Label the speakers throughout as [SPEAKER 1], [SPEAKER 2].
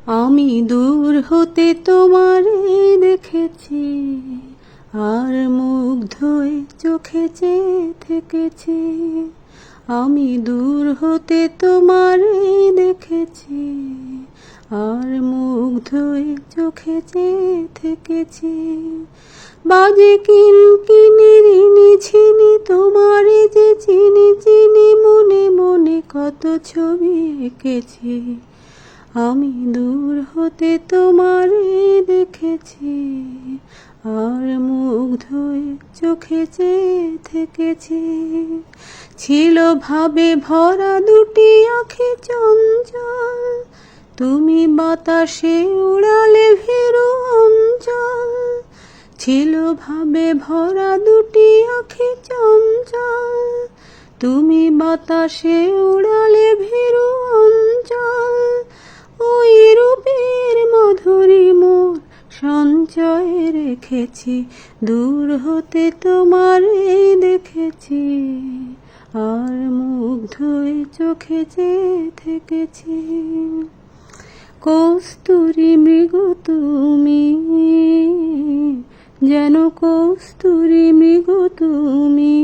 [SPEAKER 1] আমি দূর হতে তোমারে দেখেছি, আর মুগ্ধ হয়ে চোখে চেয়ে থেকেছি। আমি দূর হতে তোমারে দেখেছি, আর মুগ্ধ হয়ে চোখে চেয়ে থেকেছি। বাজে কিনকিনি ঋণী ছিনি, তোমারে যে চিনি চিনি, মনে মনে কত ছবি এঁকেছি। আমি দূর হতে তোমারে দেখেছি, আর মুগ্ধ হয়ে চোখে চেয়ে থেকেছি। ছিল ভাবে ভরা দুটি আঁখি চঞ্চল, তুমি বাতাসে উড়ালে ভীরু অঞ্চল। ছিল ভাবে ভরা দুটি আঁখি চঞ্চল, তুমি বাতাসে উড়ালে ভীরু অঞ্চল। ওই রূপের মাধুরী মোর সঞ্চয়ে রেখেছি, দূর হতে তোমারে দেখেছি, আর মুগ্ধ হয়ে চোখে চেয়ে থেকেছি। কস্তুরী মৃগ তুমি, যেন কস্তুরী মৃগ তুমি,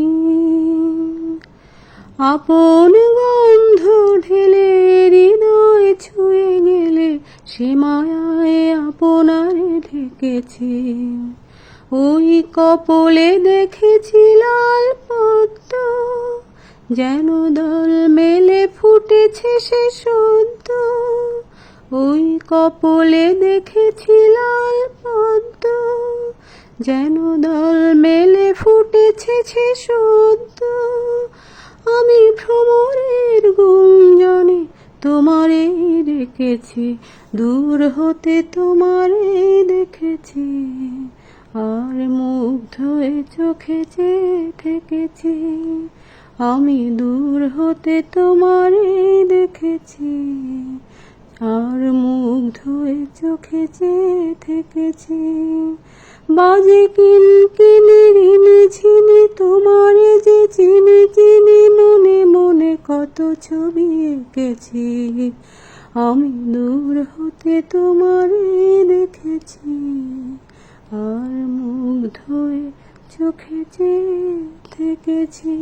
[SPEAKER 1] আপন গন্ধ ঢেলে হৃদয় ছুঁয়ে গেলে, সে মায়ায় আপনারে ঢেকেছি। ওই কপলে দেখেছি লাল পদ্ম, যেন দল মেলে ফুটেছে সে সদ্য। ওই কপলে দেখেছি লাল পদ্ম, যেন দল মেলে ফুটেছে সে সদ্য। আমি ভ্রমরের গুঞ্জনে তোমারে দেখেছি, দূর হতে তোমারে দেখেছি, আর মুগ্ধ হয়ে চোখে চেয়ে থেকেছি। আমি দূর হতে তোমারে দেখেছি, আর মুগ্ধ হয়ে চোখে চেয়ে থেকেছি। বাজে কিনকিনি ঋণী ছিনি, তোমারে যে চিনি চিনি, মনে মনে কত ছবি এঁকেছি। আমি দূর হতে তোমারে দেখেছি, আর মুগ্ধ হয়ে চোখে চেয়ে থেকেছি।